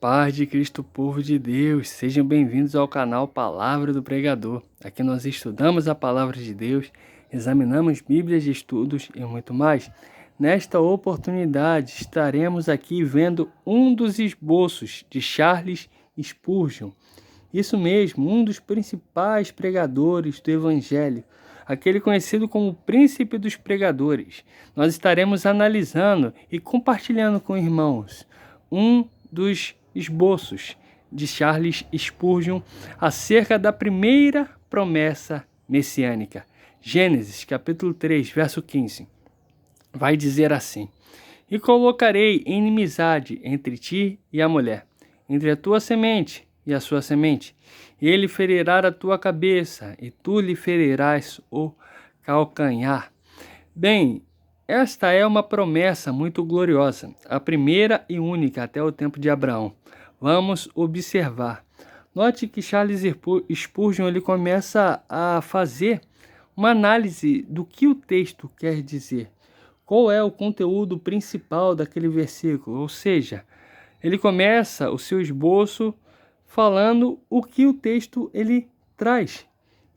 Paz de Cristo, povo de Deus, sejam bem-vindos ao canal Palavra do Pregador. Aqui nós estudamos a Palavra de Deus, examinamos Bíblias de estudos e muito mais. Nesta oportunidade, estaremos aqui vendo um dos esboços de Charles Spurgeon. Isso mesmo, um dos principais pregadores do Evangelho, aquele conhecido como o Príncipe dos Pregadores. Nós estaremos analisando e compartilhando com irmãos um dos esboços de Charles Spurgeon acerca da primeira promessa messiânica. Gênesis, capítulo 3, verso 15. Vai dizer assim: E colocarei inimizade entre ti e a mulher, entre a tua semente e a sua semente. E ele ferirá a tua cabeça, e tu lhe ferirás o calcanhar. Bem, esta é uma promessa muito gloriosa, a primeira e única até o tempo de Abraão. Vamos observar. Note que Charles Spurgeon ele começa a fazer uma análise do que o texto quer dizer. Qual é o conteúdo principal daquele versículo? Ou seja, ele começa o seu esboço falando o que o texto ele traz.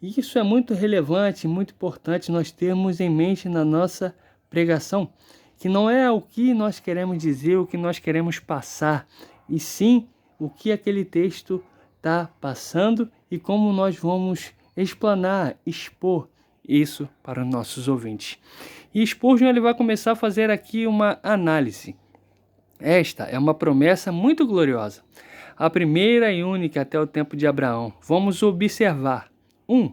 E isso é muito relevante, muito importante nós termos em mente na nossa pregação, que não é o que nós queremos dizer, o que nós queremos passar, e sim o que aquele texto está passando e como nós vamos explanar, expor isso para os nossos ouvintes. E Spurgeon ele vai começar a fazer aqui uma análise. Esta é uma promessa muito gloriosa, a primeira e única até o tempo de Abraão. Vamos observar. 1.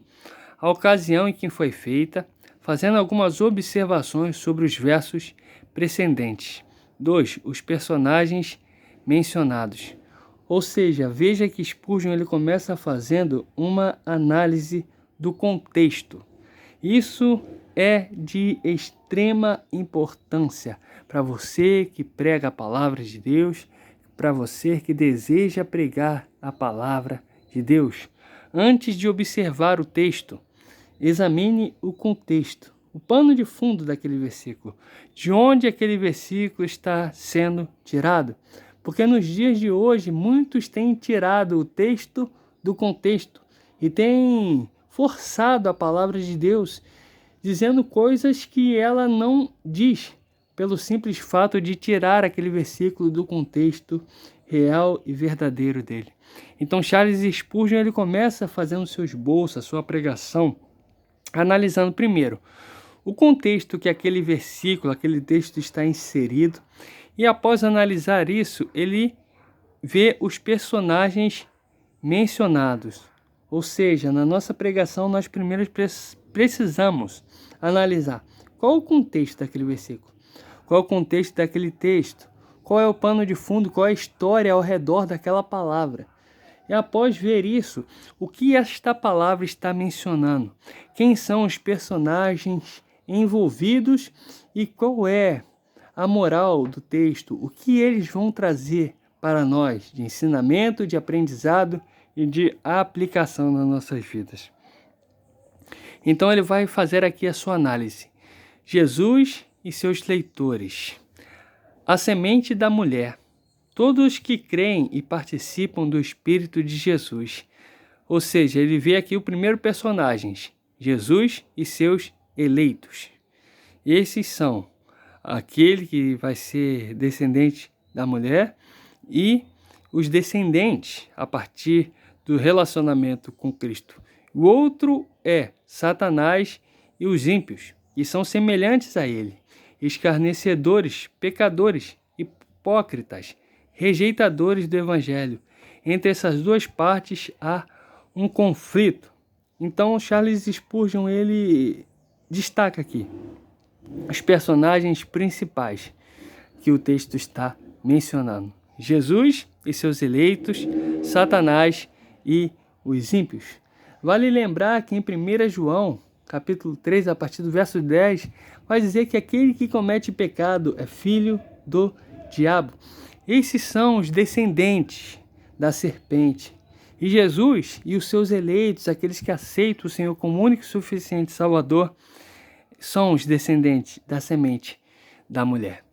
A ocasião em que foi feita, fazendo algumas observações sobre os versos precedentes. 2. Os personagens mencionados. Ou seja, veja que Spurgeon ele começa fazendo uma análise do contexto. Isso é de extrema importância para você que prega a palavra de Deus, para você que deseja pregar a palavra de Deus. Antes de observar o texto, examine o contexto, o pano de fundo daquele versículo. De onde aquele versículo está sendo tirado? Porque nos dias de hoje, muitos têm tirado o texto do contexto e têm forçado a palavra de Deus, dizendo coisas que ela não diz, pelo simples fato de tirar aquele versículo do contexto real e verdadeiro dele. Então Charles Spurgeon ele começa fazendo seu esboço, a sua pregação, analisando primeiro o contexto que aquele versículo, aquele texto está inserido, e após analisar isso, ele vê os personagens mencionados. Ou seja, na nossa pregação nós primeiro precisamos analisar qual o contexto daquele versículo, qual é o contexto daquele texto, qual é o pano de fundo, qual é a história ao redor daquela palavra. E após ver isso, o que esta palavra está mencionando? Quem são os personagens envolvidos e qual é a moral do texto? O que eles vão trazer para nós de ensinamento, de aprendizado e de aplicação nas nossas vidas? Então ele vai fazer aqui a sua análise. Jesus e seus leitores. A semente da mulher. Todos que creem e participam do Espírito de Jesus. Ou seja, ele vê aqui o primeiro personagem, Jesus e seus eleitos. Esses são aquele que vai ser descendente da mulher e os descendentes a partir do relacionamento com Cristo. O outro é Satanás e os ímpios, que são semelhantes a ele, escarnecedores, pecadores, hipócritas, rejeitadores do Evangelho. Entre essas duas partes há um conflito. Então Charles Spurgeon ele destaca aqui os personagens principais que o texto está mencionando: Jesus e seus eleitos, Satanás e os ímpios. Vale lembrar que em 1 João, capítulo 3, a partir do verso 10, vai dizer que aquele que comete pecado é filho do diabo. Esses são os descendentes da serpente. E Jesus e os seus eleitos, aqueles que aceitam o Senhor como único e suficiente Salvador, são os descendentes da semente da mulher.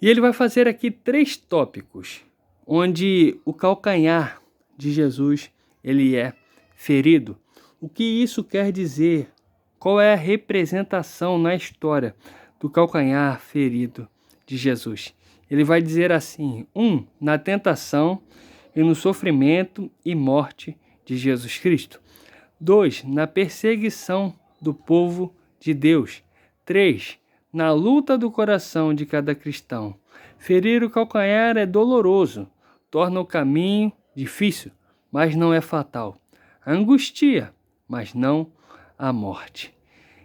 E ele vai fazer aqui 3 tópicos. onde o calcanhar de Jesus ele é ferido. O que isso quer dizer? Qual é a representação na história do calcanhar ferido de Jesus? Ele vai dizer assim: na tentação e no sofrimento e morte de Jesus Cristo. 2, na perseguição do povo de Deus. 3, na luta do coração de cada cristão. Ferir o calcanhar é doloroso, torna o caminho difícil, mas não é fatal. Angustia, mas não a morte.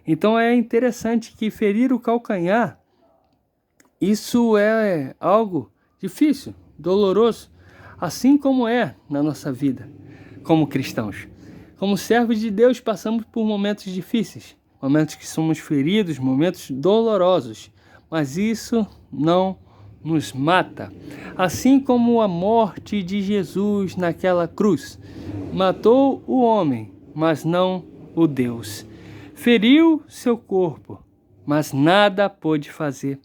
Então é interessante que ferir o calcanhar, isso é algo difícil, doloroso, assim como é na nossa vida como cristãos. Como servos de Deus, passamos por momentos difíceis, momentos que somos feridos, momentos dolorosos, mas isso não nos mata. Assim como a morte de Jesus naquela cruz matou o homem, mas não o Deus. Feriu seu corpo, mas nada pôde fazer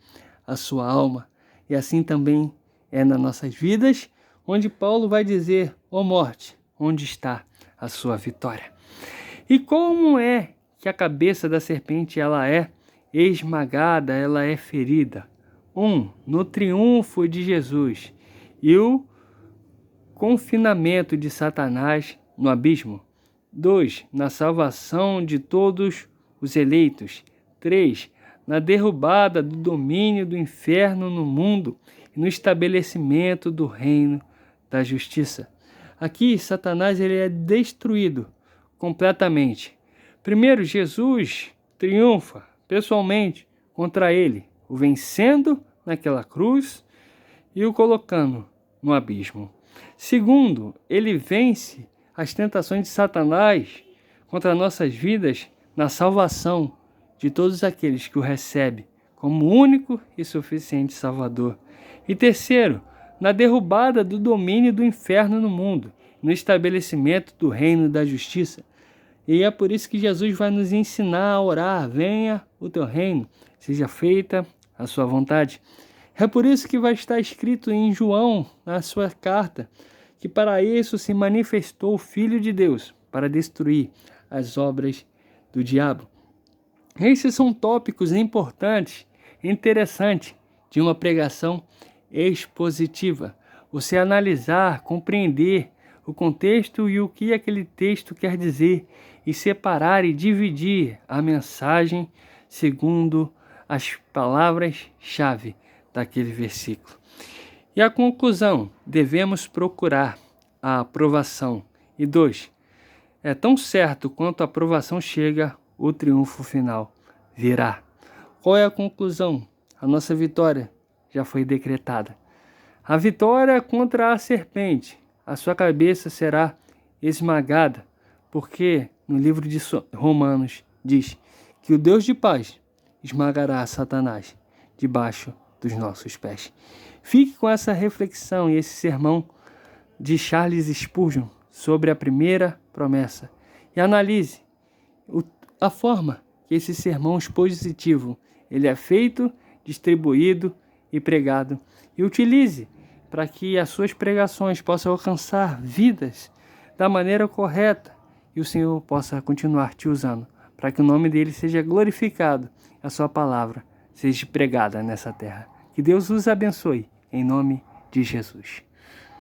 a sua alma. E assim também é nas nossas vidas, onde Paulo vai dizer: ó morte, onde está a sua vitória? E como é que a cabeça da serpente ela é esmagada, ela é ferida? No triunfo de Jesus e o confinamento de Satanás no abismo. 2, na salvação de todos os eleitos. 3, na derrubada do domínio do inferno no mundo e no estabelecimento do reino da justiça. Aqui, Satanás ele é destruído completamente. Primeiro, Jesus triunfa pessoalmente contra ele, o vencendo naquela cruz e o colocando no abismo. Segundo, ele vence as tentações de Satanás contra nossas vidas na salvação de todos aqueles que o recebem como único e suficiente Salvador. E terceiro, na derrubada do domínio do inferno no mundo, no estabelecimento do reino da justiça. E é por isso que Jesus vai nos ensinar a orar: venha o teu reino, seja feita a sua vontade. É por isso que vai estar escrito em João, na sua carta, que para isso se manifestou o Filho de Deus, para destruir as obras do diabo. Esses são tópicos importantes, interessantes, de uma pregação expositiva. Você analisar, compreender o contexto e o que aquele texto quer dizer e separar e dividir a mensagem segundo as palavras-chave daquele versículo. E a conclusão: devemos procurar a aprovação. E 2, é tão certo quanto a aprovação chega, o triunfo final virá. Qual é a conclusão? A nossa vitória já foi decretada. A vitória contra a serpente, a sua cabeça será esmagada, porque no livro de Romanos diz que o Deus de paz esmagará Satanás debaixo dos nossos pés. Fique com essa reflexão e esse sermão de Charles Spurgeon sobre a primeira promessa e analise a forma que esse sermão expositivo ele é feito, distribuído e pregado, e utilize para que as suas pregações possam alcançar vidas da maneira correta e o Senhor possa continuar te usando para que o nome dele seja glorificado, a sua palavra seja pregada nessa terra. Que Deus os abençoe, em nome de Jesus.